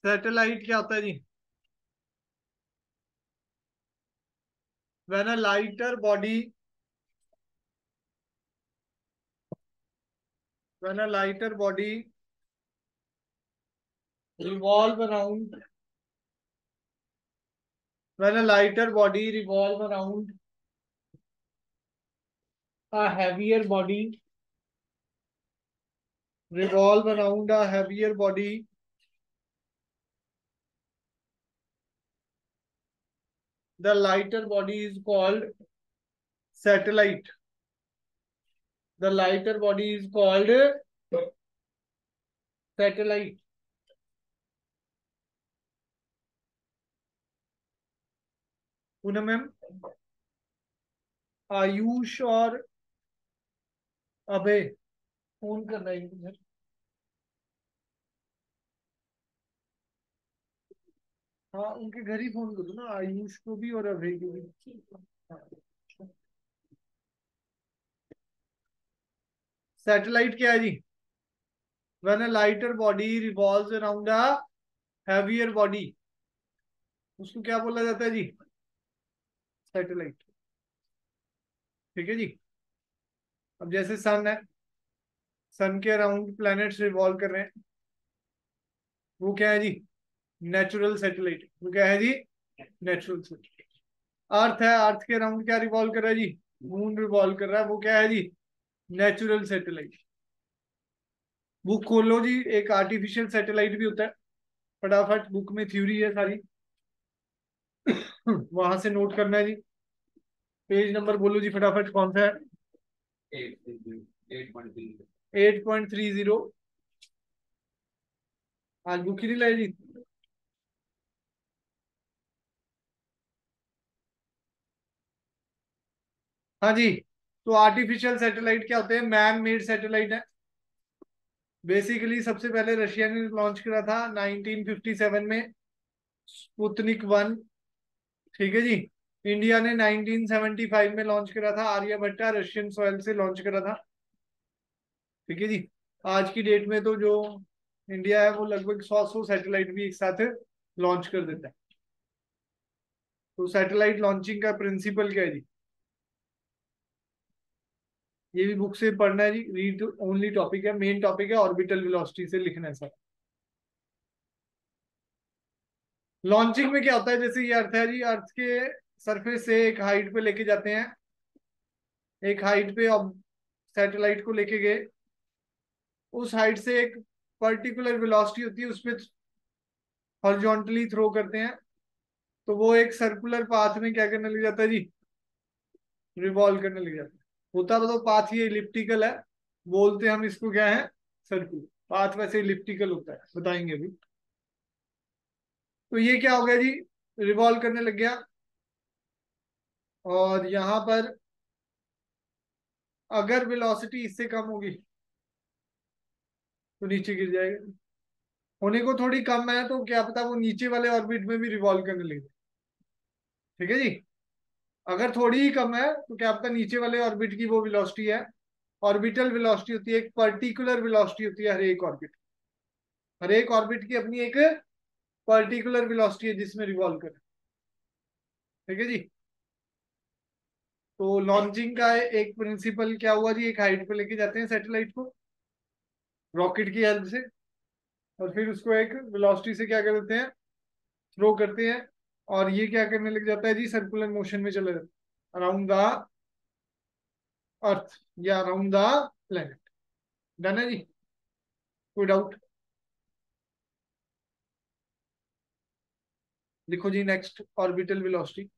Satellite क्या होता है जी? When a lighter body when a lighter body revolve around when a lighter body a heavier body revolve around a heavier body the lighter body is called satellite. The lighter body is called satellite. Poonam ma'am, Ayush और अभय phone कर रहे हैं इधर। हाँ, उनके घर ही phone करो ना, आयुष को भी और अभय को भी। सैटेलाइट क्या है जी? When a lighter body revolves around a heavier body, उसको क्या बोला जाता है जी? सैटेलाइट। ठीक है जी। अब जैसे सन है, सन के अराउंड प्लैनेट्स रिवॉल्व कर रहे हैं, वो क्या है जी? Natural satellite. वो क्या है जी? Natural satellite. अर्थ है, अर्थ के अराउंड क्या रिवॉल्व कर रहा है जी? मून रिवॉल्व कर रहा है, वो क्या है जी? Natural satellite. बुक खोलो जी, एक आर्टिफिशियल सैटेलाइट भी होता है, फटाफट बुक में थ्योरी है सारी, वहां से नोट करना है जी। पेज नंबर बोलो जी फटाफट, कौन सा है? 8.30। आज बुक ही नहीं लाई जी? हाँ जी। तो आर्टिफिशियल सैटेलाइट क्या होते हैं? मैन मेड सैटेलाइट है। बेसिकली सबसे पहले रशिया ने लॉन्च करा था 1957 में, स्पुतनिक 1। ठीक है जी। इंडिया ने 1975 में लॉन्च करा था, आर्यभट्टा रशियन सॉइल से लॉन्च करा था। ठीक है जी। आज की डेट में तो जो इंडिया है वो लगभग 100 सैटेलाइट भी एक साथ लॉन्च कर देता है। तो सैटेलाइट लॉन्चिंग का प्रिंसिपल क्या है जी? ये भी बुक से पढ़ना है जी, रीड ओनली टॉपिक है, मेन टॉपिक है ऑर्बिटल वेलोसिटी से लिखना है सर। लॉन्चिंग में क्या होता है? जैसे ये अर्थ है जी, अर्थ के सरफेस से एक हाइट पे लेके जाते हैं, एक हाइट पे अब सैटेलाइट को लेके गए, उस हाइट से एक पर्टिकुलर वेलोसिटी होती है, उस पर हॉरिजॉन्टली थ्रो करते हैं, तो वो एक सर्कुलर पाथ में क्या करने लग जाता है जी? रिवॉल्व करने लग जाता है। होता तो पाथ ये इलिप्टिकल है, बोलते हम इसको क्या है? Circular path. वैसे इलिप्टिकल होता है, बताएंगे अभी। तो ये क्या हो गया जी? रिवॉल्व करने लग गया, और यहां पर अगर वेलोसिटी इससे कम होगी तो नीचे गिर जाएगा। होने को थोड़ी कम है तो क्या पता वो नीचे वाले ऑर्बिट में भी रिवॉल्व करने लगे। ठीक है जी। अगर थोड़ी ही कम है तो क्या पता नीचे वाले ऑर्बिट की वो वेलोसिटी है। ऑर्बिटल वेलोसिटी होती है, एक पर्टिकुलर वेलोसिटी होती है हर एक ऑर्बिट। हर एक ऑर्बिट की अपनी एक पर्टिकुलर वेलोसिटी है जिसमें रिवॉल्व करे। ठीक है जी। तो लॉन्चिंग का एक प्रिंसिपल क्या हुआ जी? एक हाइट पे लेके जाते हैं सैटेलाइट को रॉकेट की हेल्प से, और फिर उसको एक वेलोसिटी से क्या कर देते हैं? थ्रो करते हैं, और ये क्या करने लग जाता है जी? सर्कुलर मोशन में चला जाता है अराउंड द अर्थ या अराउंड द प्लेनेट। डन है जी? कोई डाउट? लिखो जी next, orbital velocity.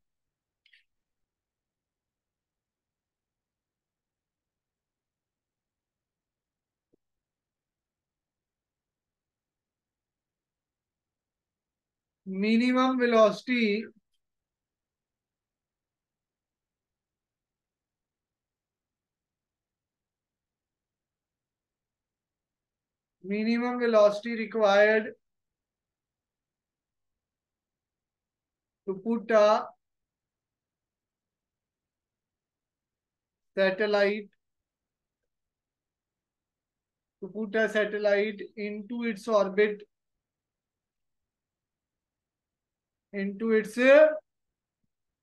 Minimum velocity minimum velocity required to put a satellite into its orbit into its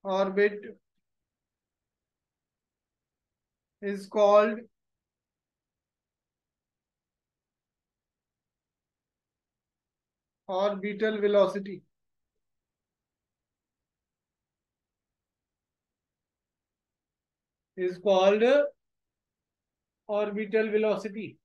orbit is called orbital velocity. Is called orbital velocity.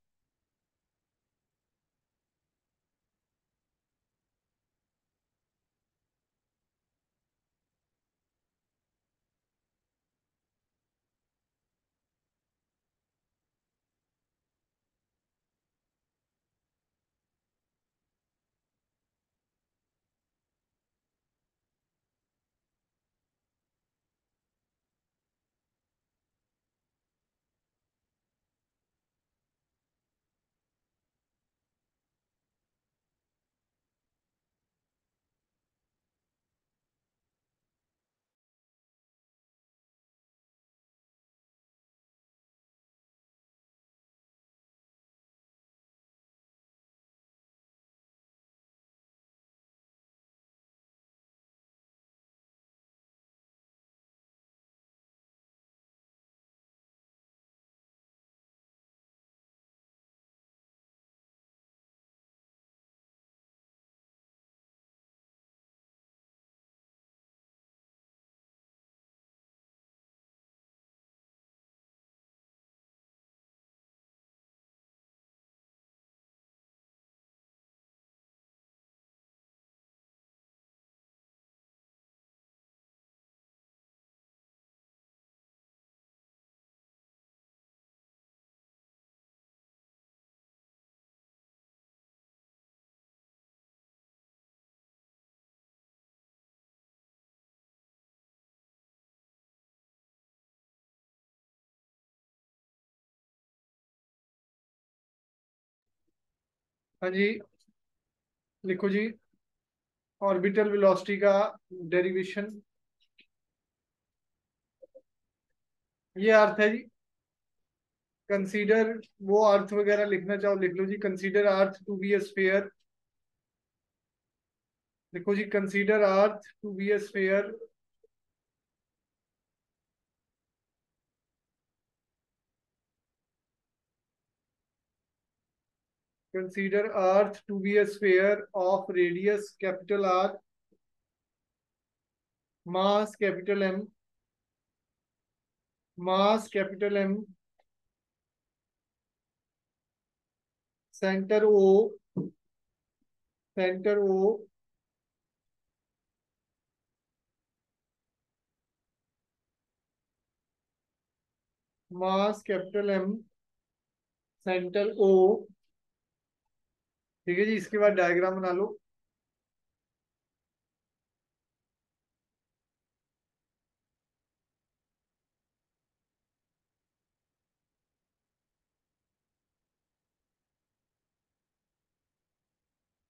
हाँ जी, लिखो जी। Orbital velocity का derivation ये अर्थ है जी। Consider, वो अर्थ वगैरह लिखना चाहो लिख लो जी। Consider earth to be a sphere. देखो जी, consider earth to be a sphere. Consider earth to be a sphere of radius capital R, mass capital M, mass capital M, centre O, centre O, mass capital M, centre O. ठीक है जी, इसके बाद diagram बना लो।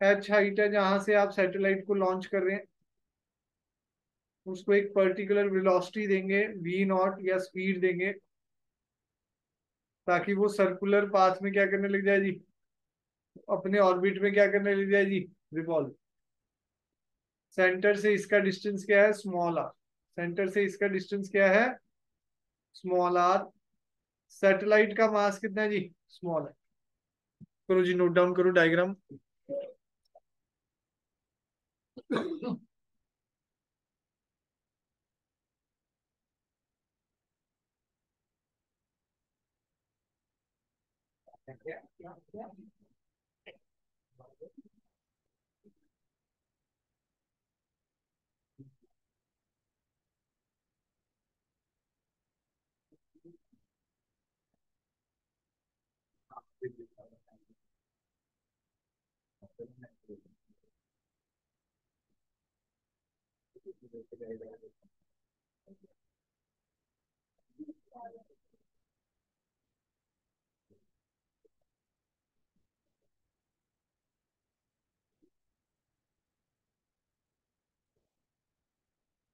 H height है जहां से आप satellite को लॉन्च कर रहे हैं, उसको एक पर्टिकुलर वेलोसिटी देंगे वी नॉट या स्पीड देंगे, ताकि वो सर्कुलर पाथ में क्या करने लग जाए जी, अपने ऑर्बिट में क्या करने लग जाए जी, रिवॉल्व। सेंटर से इसका डिस्टेंस क्या है, स्मॉल आर। सेंटर से इसका डिस्टेंस क्या है, स्मॉल आर। सैटेलाइट का मास कितना है जी, स्मॉल है। करो जी, नोट डाउन करो डायग्राम।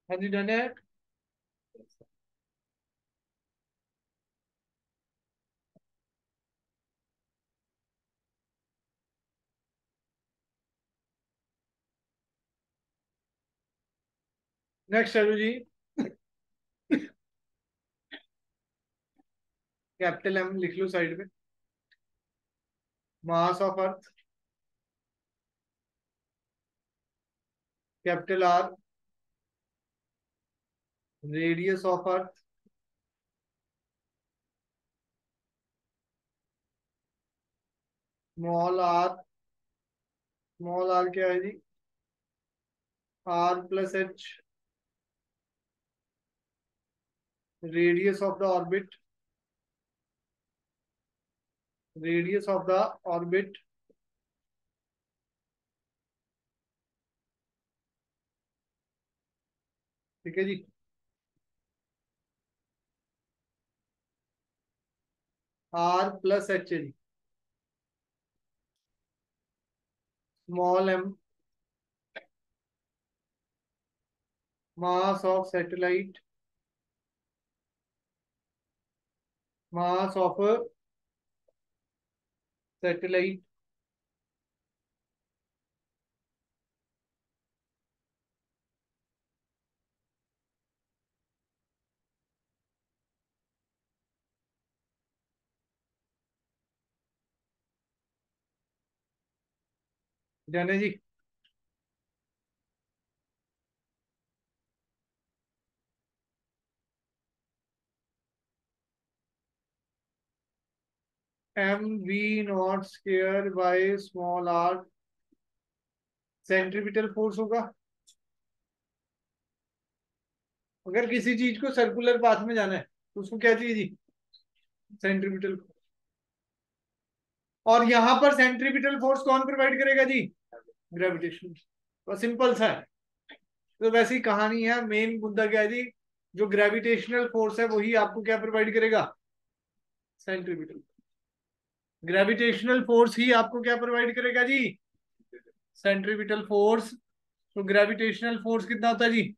हाँ जी, डन है। नेक्स्ट चलो जी। कैपिटल एम लिख लो साइड पे। Mass of earth. Capital R. Radius of earth. Small r. Small r क्या है जी? R plus h. Radius of the orbit. Radius of the orbit. ठीक है जी। आर प्लस एच है जी। Small m. Mass of satellite. Mass of satellite. जाने जी। M v naught square by small r centripetal force होगा। अगर किसी चीज को सर्कुलर पाथ में जाना है तो उसको क्या चाहिए जी? सेंट्रीपिटल। और यहां पर सेंट्रीपिटल फोर्स कौन प्रोवाइड करेगा जी? ग्रेविटेशन। तो सिंपल सा है। तो वैसी ही कहानी है, मेन मुद्दा क्या है जी? जो ग्रेविटेशनल फोर्स है वही आपको क्या प्रोवाइड करेगा? सेंट्रीपिटल। ग्रेविटेशनल फोर्स ही आपको क्या प्रोवाइड करेगा जी? Centripetal force. तो ग्रेविटेशनल फोर्स कितना होता है जी?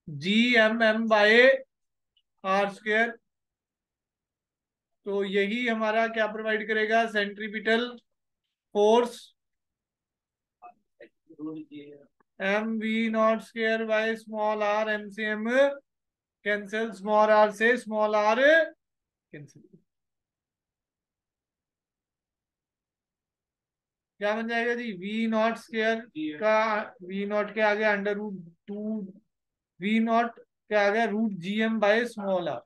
G m m/r²। तो यही हमारा क्या प्रोवाइड करेगा? Centripetal force. mv0²/स्मॉल r। m से m कैंसिल, स्मॉल आर से स्मॉल आर कैंसिल। क्या बन जाएगा जी? v0² का v0 के आगे √2। v0 के आगे √gm/स्मॉल आर।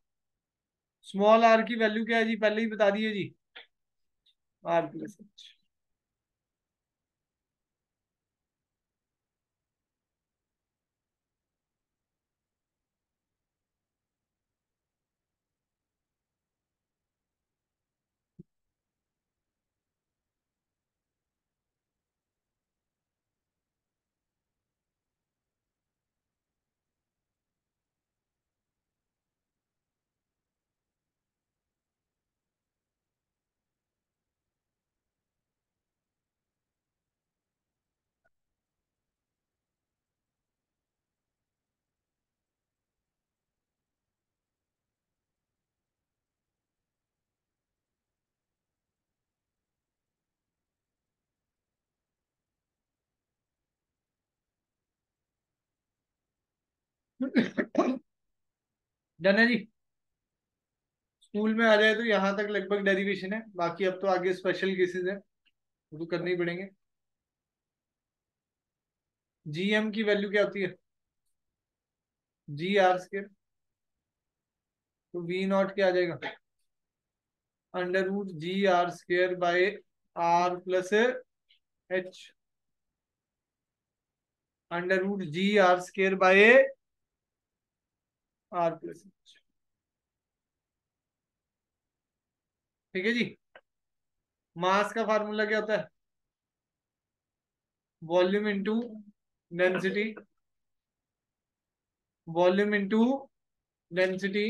स्मॉल आर की वैल्यू क्या है जी? पहले ही बता दिए जी। r+h। डन है जी। स्कूल में आ जाए तो यहाँ तक लगभग डेरिवेशन है, बाकी अब तो आगे स्पेशल केसेस है, वो तो करने ही पड़ेंगे। जीएम की वैल्यू क्या होती है? G r²। तो v0 क्या आ जाएगा? √G r²/r+h। √G r²/r+h। ठीक है जी। मास का फार्मूला क्या होता है? Volume into density. Volume into density.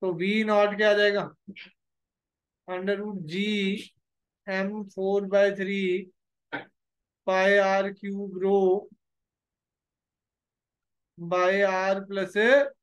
तो v0 क्या आ जाएगा? √G m4/3 πr³ by r+।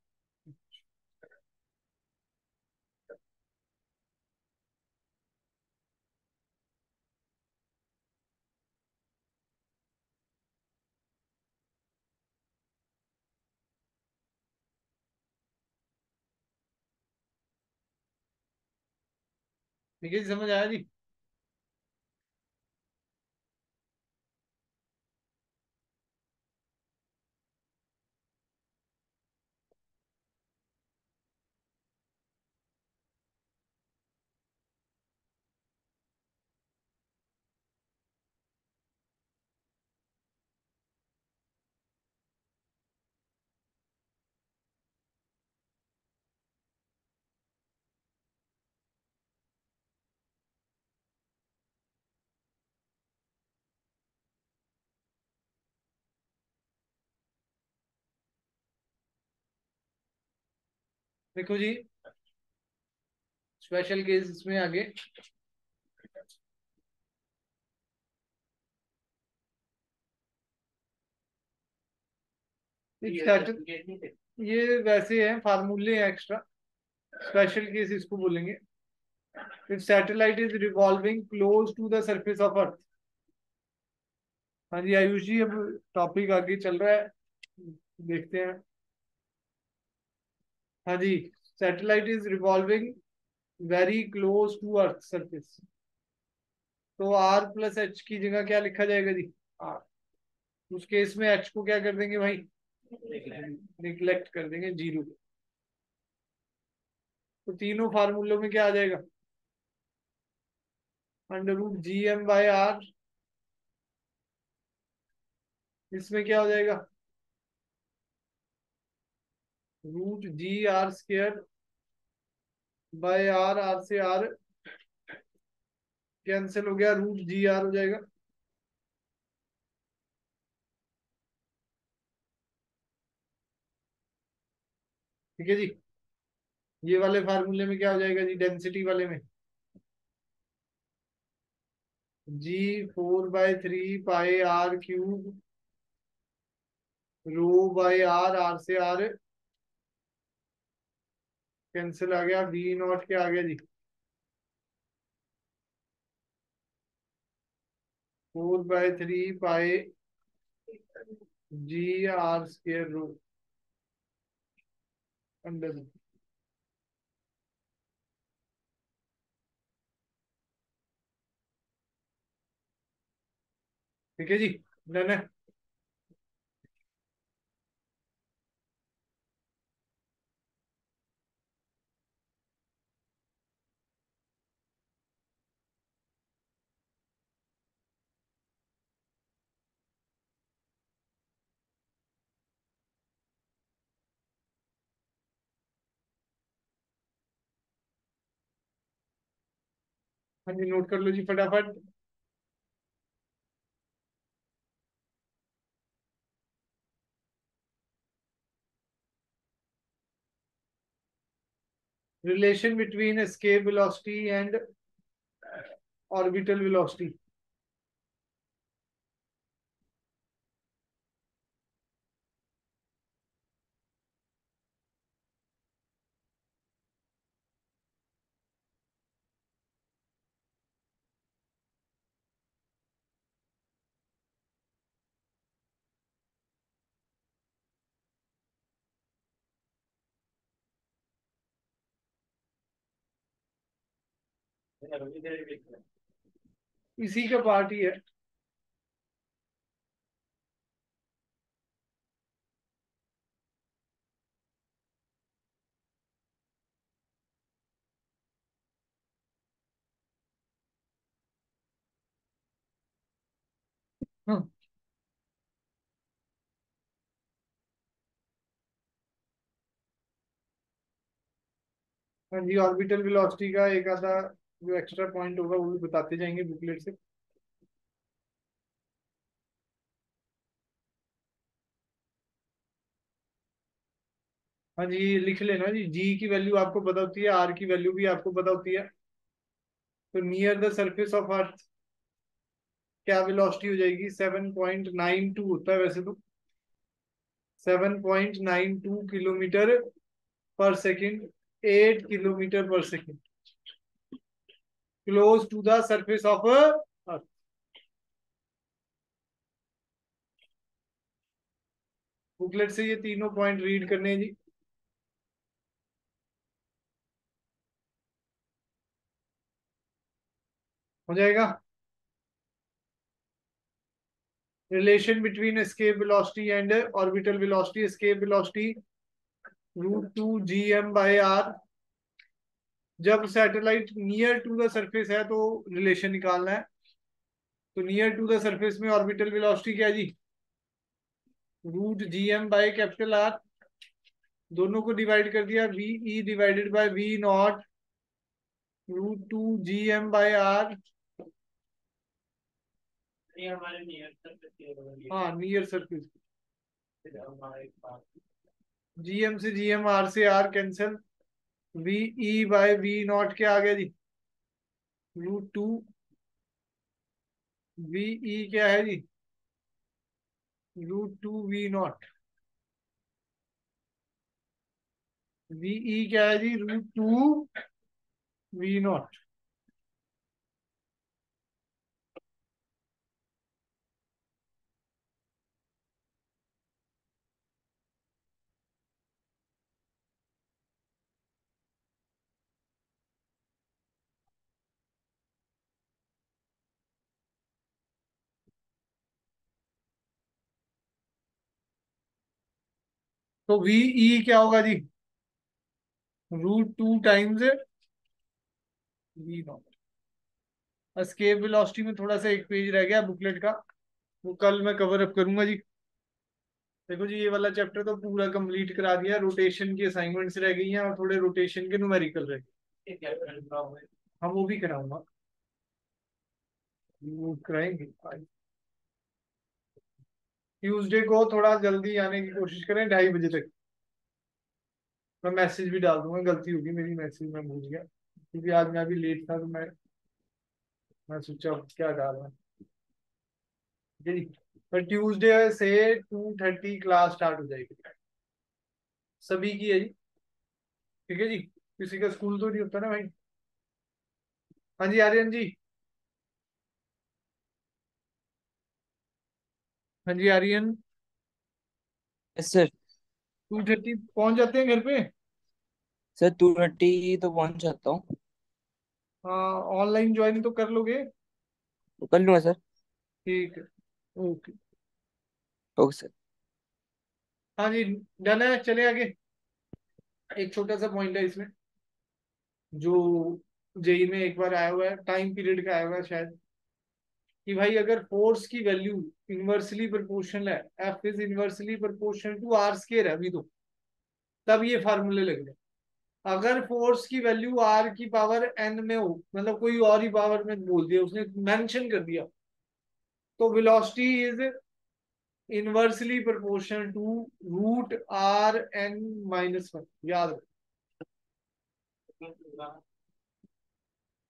ठीक है जी, समझ आया जी। देखो जी, स्पेशल केस इसमें आगे। ये वैसे हैं फार्मूले हैं एक्स्ट्रा, स्पेशल केस इसको बोलेंगे। If satellite is revolving close to the surface of earth. हाँ जी आयुष जी, अब टॉपिक आगे चल रहा है, देखते हैं। हाँ जी, satellite is revolving very close to earth surface. तो आर प्लस एच की जगह क्या लिखा जाएगा जी? आर। उस केस में एच को क्या कर देंगे भाई? निग्लेक्ट कर देंगे, जीरो। तो तीनों फार्मूलों में क्या आ जाएगा? Under root g m by r. इसमें क्या हो जाएगा? Root g are square by are, are से आर कैंसिल हो गया, रूट जी आर हो जाएगा। ठीक है जी। ये वाले फार्मूले में क्या हो जाएगा जी, डेंसिटी वाले में? जी 4/3 pi R cube rho by are, are से आर कैंसिल आ गया, वी नॉट क्या आ गया जी? 4/3 pi G are square rho under. ठीक है जी, डन है। हाँ जी, नोट कर लो जी फटाफट। Relation between escape velocity and orbital velocity. इसी का पार्ट ही है। हाँ। हाँ जी, ऑर्बिटल वेलोसिटी का एक आधा जो एक्स्ट्रा पॉइंट होगा वो भी बताते जाएंगे बुकलेट से। हाँ जी, लिख लेना जी, जी की वैल्यू आपको पता होती है, आर की वैल्यू भी आपको पता होती है। तो नियर द सरफेस ऑफ अर्थ क्या वेलोसिटी हो जाएगी? 7.92 होता है वैसे तो, 7.92 kilometre per second, 8 kilometre per second, close to the surface of earth. Booklet से ये तीनों पॉइंट रीड करने हैं जी। हो जाएगा। Relation between escape velocity and orbital velocity, escape velocity √2 gm/r। जब satellite near to the surface है तो रिलेशन निकालना है। तो नियर टू द सरफेस में ऑर्बिटल वेलोसिटी क्या है जी? √gm/R। दोनों को डिवाइड कर दिया, VE divided by V0 √2 gm/R। हाँ, नियर सरफेस। GM से GM, R से R कैंसिल। VE/V0 क्या आ गया जी? √2। VE क्या है जी? √2 V0। VE क्या है जी? √2 V0। तो VE क्या होगा जी? √2 टाइम्स V0। एस्केप वेलोसिटी में थोड़ा सा एक पेज रह गया बुकलेट का, वो कल मैं कवर अप करूंगा जी। देखो जी, ये वाला चैप्टर तो पूरा कंप्लीट करा दिया। रोटेशन की असाइनमेंट्स रह गई हैं और थोड़े रोटेशन के न्यूमेरिकल रह गए। हम वो भी कराऊंगा, वो कराएंगे। ट्यूसडे को थोड़ा जल्दी आने की कोशिश करें, 2:30 बजे तक। मैं मैसेज भी डाल दूंगा, गलती होगी मेरी, मैसेज मैं भूल गया क्योंकि आज मैं भी लेट था, तो मैं सोचा क्या डालना है। ठीक है जी। पर ट्यूसडे से 2:30 क्लास स्टार्ट हो जाएगी, सभी की है जी। ठीक है जी, किसी का स्कूल तो नहीं होता ना भाई। हाँ जी आर्यन जी। हाँ जी आर्यन। Yes sir. 2:30 पहुंच जाते हैं घर पे। सर 2:30 तो पहुंच जाता हूँ। हाँ, ऑनलाइन ज्वाइन तो कर लोगे? तो कर लूंगा सर। ठीक है, ओके। Okay sir. हाँ जी, डन है, चले आगे। एक छोटा सा पॉइंट है इसमें, जो जेई में एक बार आया हुआ है, टाइम पीरियड का आया हुआ है शायद, कि भाई अगर फोर्स की वैल्यू इनवर्सली प्रोपोर्शनल है, F is inversely proportional to r square है अभी तो, तब ये फार्मूले लग रहे हैं। अगर फोर्स की वैल्यू आर की पावर एन में हो, मतलब कोई और ही पावर में बोल दिया उसने, मेंशन कर दिया, तो velocity is inversely proportional to √R n - 1। याद रखो।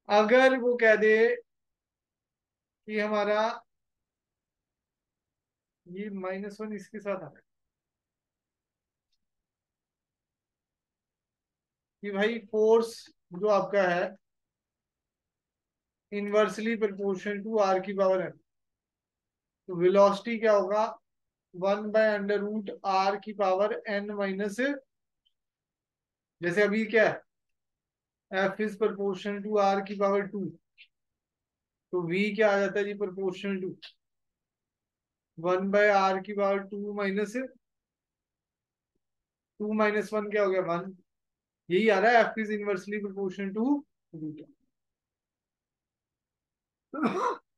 अगर वो कह दे कि हमारा ये -1 इसके साथ आ रहा है, कि भाई फोर्स जो आपका है इनवर्सली प्रोपोर्शनल टू आर की पावर है, तो वेलोसिटी क्या होगा? 1/√R की पावर n माइनस, जैसे अभी क्या है, F is proportional to r की पावर 2, तो वी क्या आ जाता है जी? प्रोपोर्शनल टू 1/R की पावर 2 माइनस 2 - 1 क्या हो गया? 1। यही आ रहा है, F is inversely proportional to root.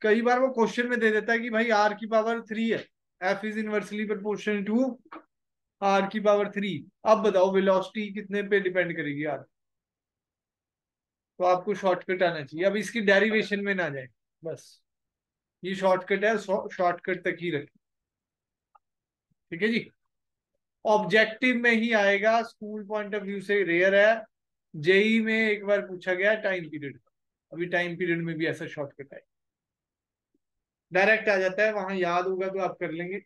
कई बार वो क्वेश्चन में दे देता है कि भाई आर की पावर 3 है, F is inversely proportional to r की पावर 3। अब बताओ वेलोसिटी कितने पे डिपेंड करेगी यार? तो आपको शॉर्टकट आना चाहिए, अब इसकी डेरिवेशन में ना जाए, बस। ये शॉर्टकट है, शॉर्टकट तक ही रखें। ठीक है जी। ऑब्जेक्टिव में ही आएगा, स्कूल पॉइंट ऑफ व्यू से रेयर है। जेई में एक बार पूछा गया टाइम पीरियड, अभी टाइम पीरियड में भी ऐसा शॉर्टकट है, डायरेक्ट आ जाता है, वहां याद होगा तो आप कर लेंगे।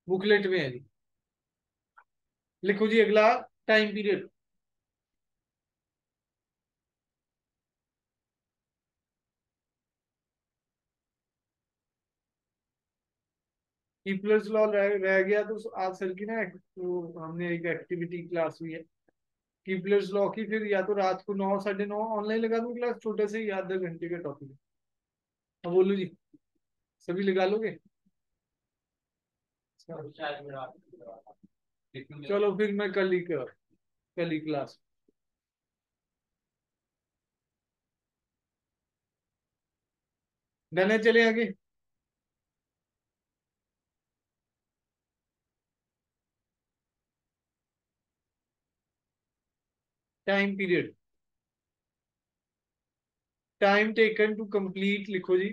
बुकलेट में है जी। लिखो जी अगला, टाइम पीरियड। कीपलर्स लॉ रह गया, तो आज सर की ना, तो हमने एक एक्टिविटी क्लास हुई है, कीपलर्स लॉ की फिर या तो रात को 9 9:30 ऑनलाइन लगा दूं क्लास, छोटे से ही आधे घंटे का टॉपिक है। अब बोलो जी, सभी लगा लोगे? चलो फिर मैं कल ही क्लास। डन है, चले आगे। Time period, time taken to complete लिखो जी।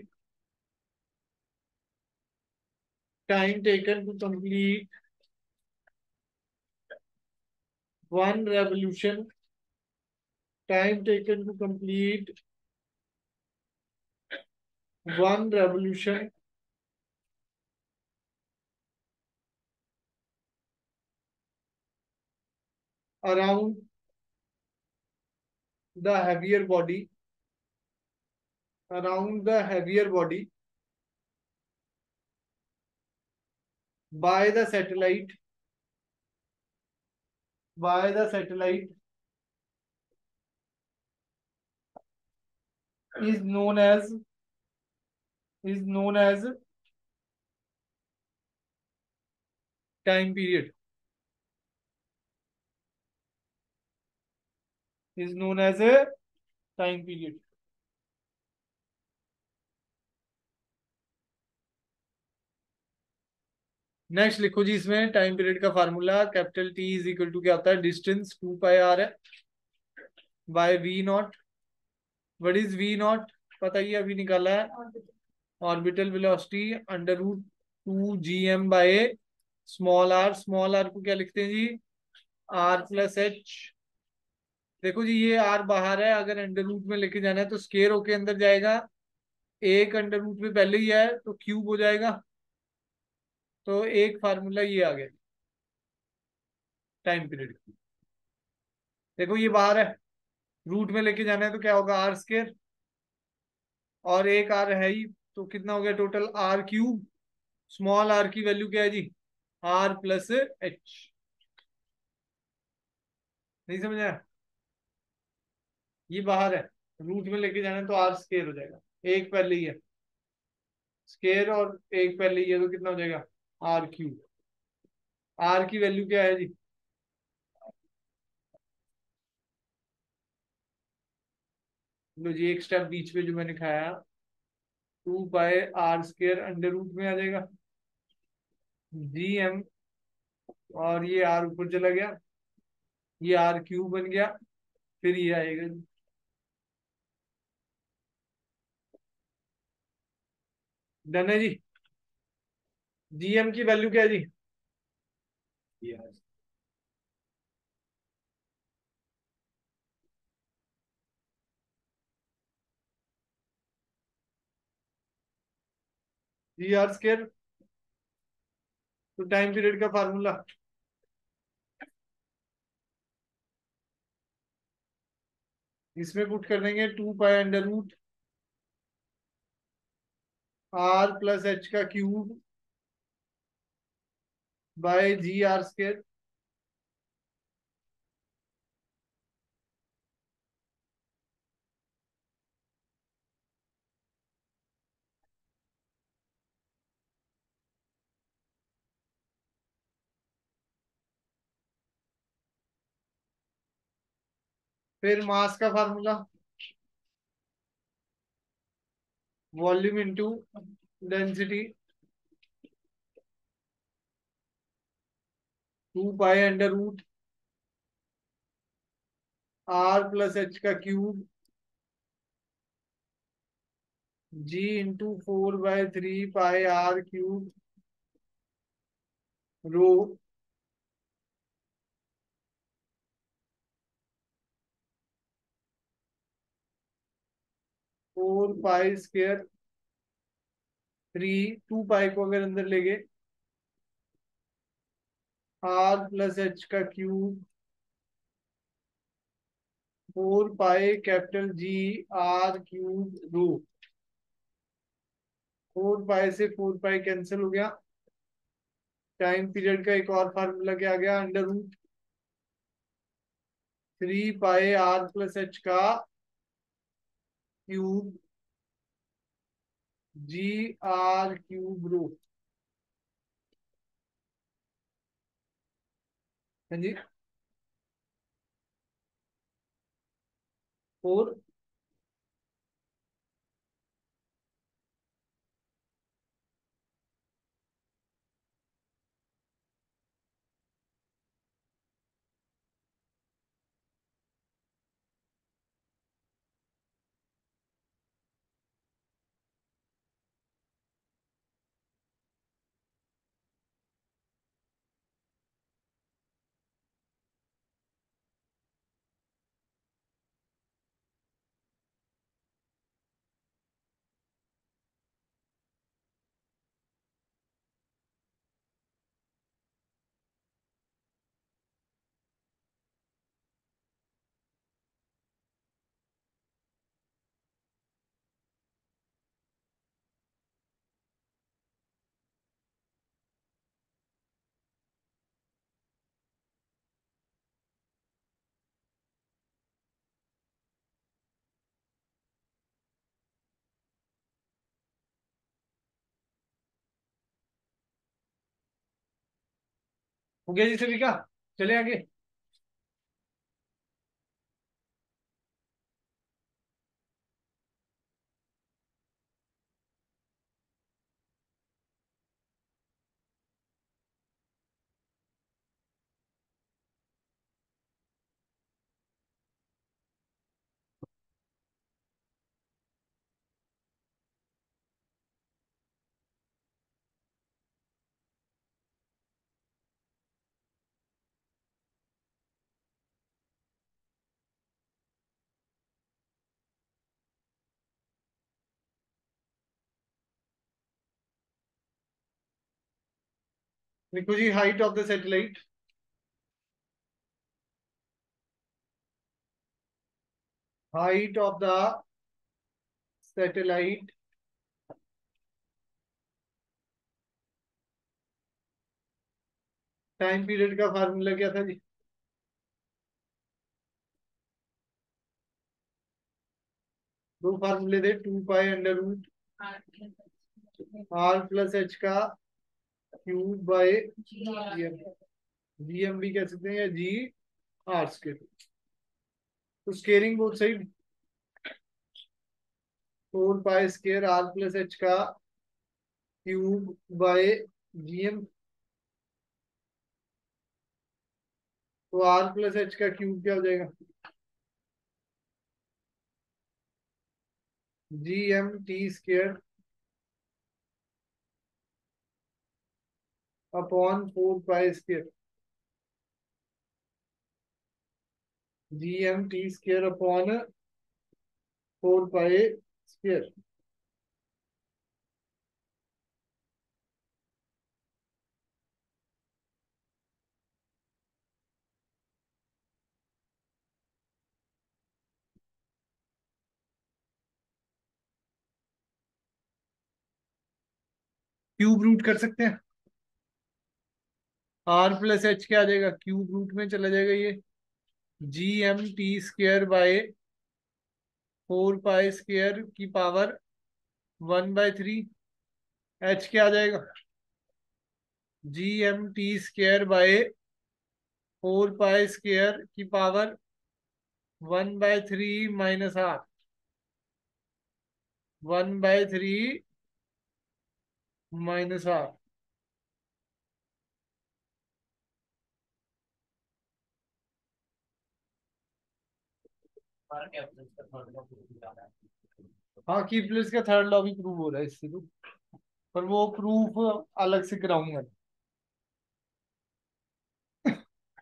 Time taken to complete one revolution, time taken to complete one revolution around the heavier body, around the heavier body by the satellite, by the satellite is known as, is known as time period, is known as a time period। Next लिखो जी, इसमें time period का formula capital T is equal to क्या होता है, distance 2 pi r है by v naught. What is v naught, पता ही अभी निकाला है, orbital velocity under root 2 GM by small r को क्या लिखते हैं जी, R+H। देखो जी ये आर बाहर है, अगर अंडर रूट में लेके जाना है तो स्केयर होके अंदर जाएगा, एक अंडर रूट में पहले ही है तो क्यूब हो जाएगा। तो एक फार्मूला ये आ गया टाइम पीरियड। देखो ये बाहर है, रूट में लेके जाना है तो क्या होगा, R², और एक आर है ही, तो कितना हो गया टोटल, R³ स्मॉल आर की वैल्यू क्या है जी, R+H। नहीं समझ आया, ये बाहर है, रूट में लेके जाना है तो R² हो जाएगा, एक पहले ही है स्केयर और एक पहले ही है, तो कितना हो जाएगा, R³। आर की वैल्यू क्या है जी, लो जी एक स्टेप बीच पे जो मैंने खाया, 2 पाई R² अंडर रूट में आ जाएगा GM, और ये R ऊपर चला गया, ये R³ बन गया, फिर ये आएगा। डन है जी। GM की वैल्यू क्या है जी, GR²। तो टाइम पीरियड का फार्मूला, इसमें पुट कर देंगे 2 पाई अंडर रूट R+H का क्यूब बाय GR²। फिर मास का formula, volume into density, 2 pi under root R+H का क्यूब G × 4/3 पाई R³ रो 4 पाई² 2 पाई को अगर अंदर ले गए, R+H का क्यूब 4 पाई कैपिटल GR³ रो। 4 पाई से 4 पाई कैंसिल हो गया। टाइम पीरियड का एक और फार्मूला क्या आ गया, अंडर रूट 3 पाई r+h का क्यूब g r³ रूट। हाँ जी। और हो गया जी सभी का। चले आगे। देखो जी, height of the satellite. Height of the satellite time period का फार्मूला क्या था जी? दो फार्मूले थे, 2 पाई अंडर रूट r+h का क्यूब बाय जीएम। जीएम भी कह सकते हैं या g r²। तो squaring both side 4 pi square r+h का क्यूब बाय जीएम। तो r+h का क्यूब क्या हो जाएगा? GMT² upon 4 pi square. GMT² upon 4 pi square. Cube root कर सकते हैं। r+h क्या आ जाएगा? क्यूब रूट में चला जाएगा ये। GMT² बाय 4 पाई स्क्वायर की पावर 1/3। h क्या आ जाएगा? GMT² बाय 4 पाई स्क्वायर की power 1/3 minus r। 1/3 minus r। हाँ, की प्लस का थर्ड लॉ भी प्रूव हो रहा है इससे तो। पर वो प्रूफ अलग से कराऊंगा।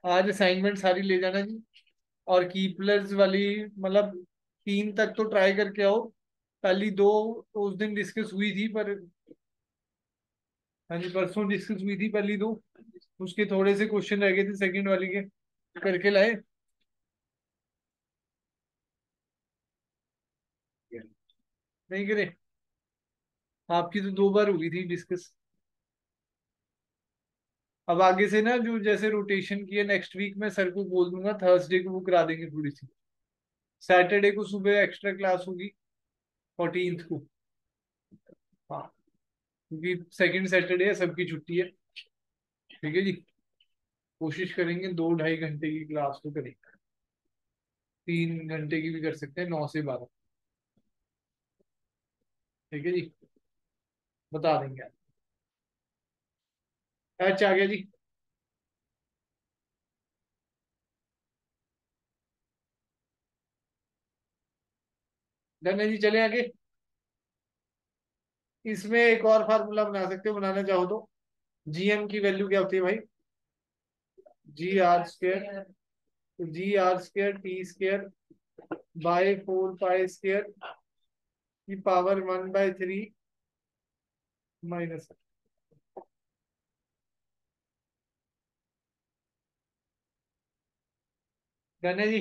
आज असाइनमेंट सारी ले जाना जी। और कीपलर्स वाली, मतलब 3 तक तो ट्राई करके आओ। पहली दो तो उस दिन डिस्कस हुई थी, पर हाँ जी, परसों डिस्कस हुई थी पहली दो। उसके थोड़े से क्वेश्चन रह गए थे सेकंड वाली के, करके लाए। नहीं करे? आपकी तो 2 बार हुई थी डिस्कस। अब आगे से ना जो जैसे रोटेशन की है, नेक्स्ट वीक में सर को बोल दूंगा थर्सडे को वो करा देंगे थोड़ी सी। सैटरडे को सुबह एक्स्ट्रा क्लास होगी 14th को। हाँ, क्योंकि सेकंड सैटरडे है, सबकी छुट्टी है। ठीक है जी। कोशिश करेंगे 2 ढाई घंटे की क्लास तो करेंगे। 3 घंटे की भी कर सकते हैं, 9 से 12। ठीक है जी। बता देंगे आप। एच आ गया जी। डन है जी, चले आगे। इसमें एक और फार्मूला बना सकते हो, बनाना चाहो तो। जीएम की वैल्यू क्या होती है भाई? GR²। तो GR²T² बाय 4 पाई² की पावर 1/3 माइनस। डन है जी।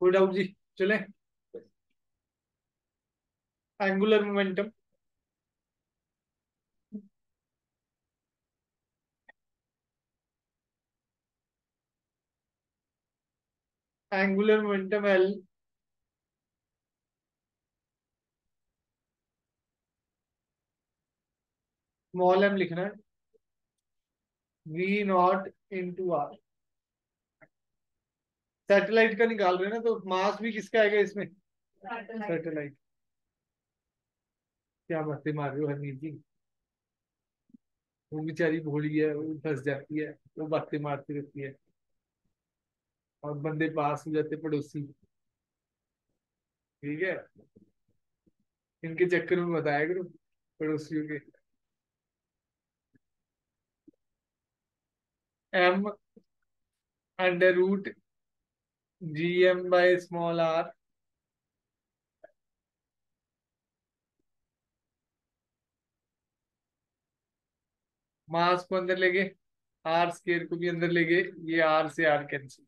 कोई डाउट जी? चले। Angular momentum. Angular momentum L, small m लिखना है। V0 × R। सैटेलाइट का निकाल रहे हैं ना, तो मास भी किसका आएगा इसमें? सैटेलाइट। क्या बातें मार रहे हो हरमीत जी? वो बेचारी भोली है, वो फंस जाती है, वो बातें मारती रहती है, और बंदे पास हो जाते पड़ोसी। ठीक है। इनके चक्कर में बताया करो पड़ोसियों के। M √GM/r। मास को अंदर लेके, R² को भी अंदर लेके, ये R से R कैंसिल।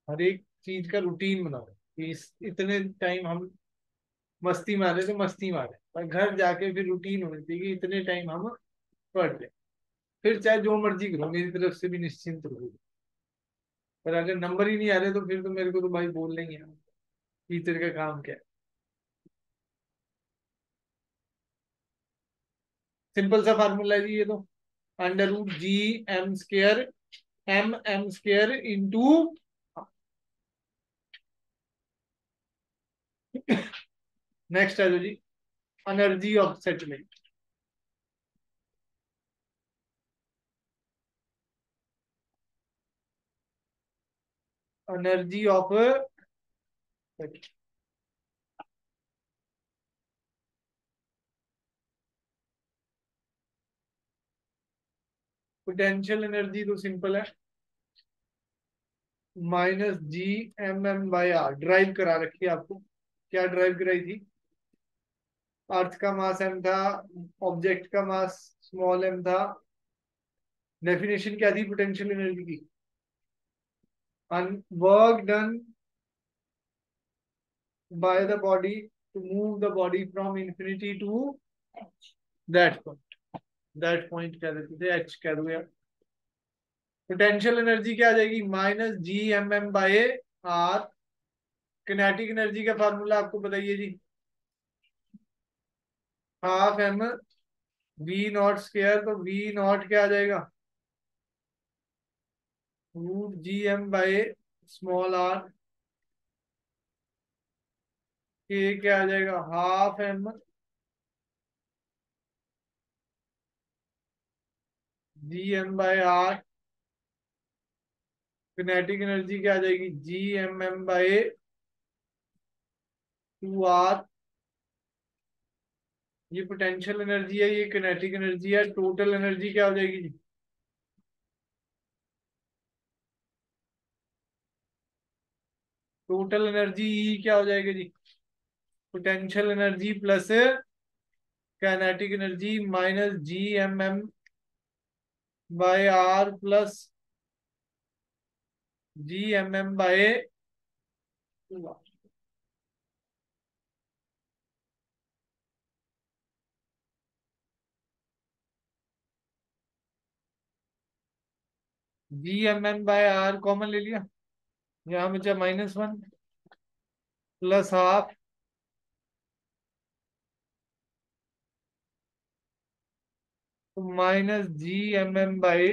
हर एक चीज का रूटीन बनाओ कि इस इतने टाइम हम मस्ती मारे तो मस्ती मारे, पर घर जाके फिर रूटीन होनी चाहिए कि इतने टाइम हम पढ़ ले। फिर चाहे जो मर्जी करो, मेरी तरफ से भी निश्चिंत रहो। पर अगर नंबर ही नहीं आ रहे तो फिर तो मेरे को तो भाई बोल लेंगे, टीचर का काम क्या है। सिंपल सा फार्मूला है जी ये तो। √G M², into. नेक्स्ट है जो जी, energy of satellite. Energy of potential energy तो सिंपल है, -G M/r। ड्राइव करा रखी है आपको। क्या ड्राइव कराई थी? अर्थ का मास m था, ऑब्जेक्ट का मास स्मॉल m था। डेफिनेशन क्या थी पोटेंशियल एनर्जी की? Work done by the body to move the body from infinity to that point. That point क्या देते थे? एच कह दो यार। पोटेंशियल एनर्जी क्या आ जाएगी? -G M/m/r। किनेटिक एनर्जी का फार्मूला आपको बताइए जी। ½ m V0²। तो V0 क्या आ जाएगा? √Gm/r। के क्या आ जाएगा? ½ m Gm/r। किनेटिक एनर्जी क्या आ जाएगी? Gmm/2r। ये पोटेंशियल एनर्जी है, ये किनेटिक एनर्जी है। टोटल एनर्जी क्या हो जाएगी जी? टोटल एनर्जी क्या हो जाएगी जी? Potential energy plus kinetic energy minus GMM by R plus GMM by 2R। GMM by R common ले लिया, यहाँ बचा -1 plus half minus GMM by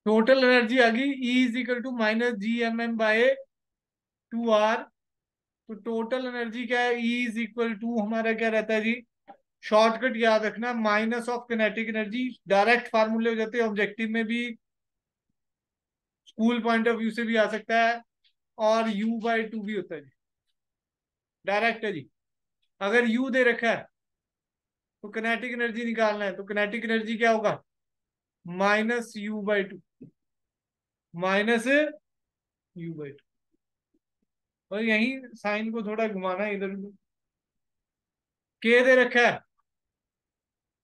total energy आ गई E is equal to -GMM by 2R। तो total energy क्या है? E is equal to हमारा क्या रहता है जी? शॉर्टकट याद रखना, minus of kinetic energy. Direct फार्मूले हो जाते हैं, ऑब्जेक्टिव में भी, स्कूल पॉइंट ऑफ व्यू से भी आ सकता है, और U/2 भी होता है जी। डायरेक्ट है जी। अगर U दे रखा है तो किनेटिक एनर्जी निकालना है, तो किनेटिक एनर्जी क्या होगा? -U/2, -U/2। और यही साइन को थोड़ा घुमाना है इधर उधर। K दे रखा है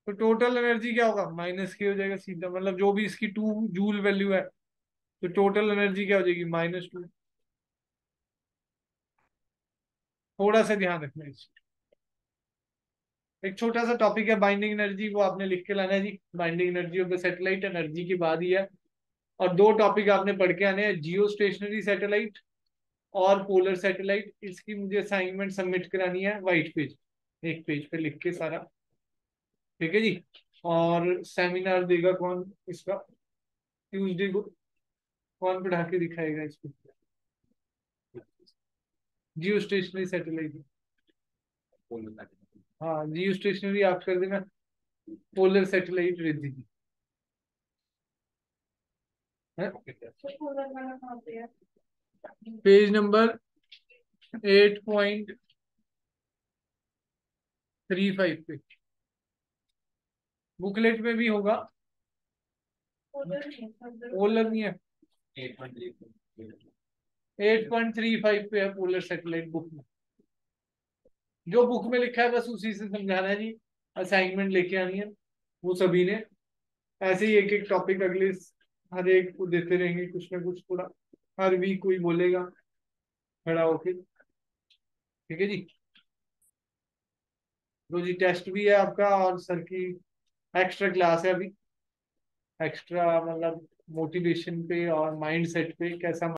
तो टोटल एनर्जी क्या होगा? -K हो जाएगा सीधा, मतलब जो भी इसकी 2 जूल वैल्यू है, तो टोटल एनर्जी क्या हो जाएगी? -2। थोड़ा सा ध्यान रखना है इस। एक छोटा सा टॉपिक है बाइंडिंग एनर्जी, वो आपने लिख के लाना है जी। Binding energy of the satellite energy की बात ही है। और 2 टॉपिक आपने पढ़ के आने हैं, जियो स्टेशनरी सैटेलाइट और पोलर सैटेलाइट। इसकी मुझे असाइनमेंट सबमिट करानी है वाइट पेज, एक पेज पे लिख के सारा। ठीक है जी। और सेमिनार देगा कौन इसका? ट्यूसडे को। कौन पढ़ा के दिखाएगा इसको? जियो स्टेशनरी सैटेलाइट। हाँ, जियो स्टेशनरी आप कर देना, पोलर सैटेलाइट रिद्धि जी है। पेज नंबर 8.35 पे बुकलेट में भी होगा। पोलर नहीं है, 8.35 पे है पोलर सैटेलाइट बुक में। जो बुक में लिखा है बस उसी से समझाना है जी। असाइनमेंट लेके आनी है वो सभी ने। ऐसे ही एक एक टॉपिक अगले हर एक को देते रहेंगे, कुछ ना कुछ थोड़ा। हर वीक कोई बोलेगा खड़ा होके। ठीक है जी। तो जी टेस्ट भी है आपका, और सर की एक्स्ट्रा क्लास है अभी। एक्स्ट्रा मतलब मोटिवेशन पे और माइंड सेट पे कैसा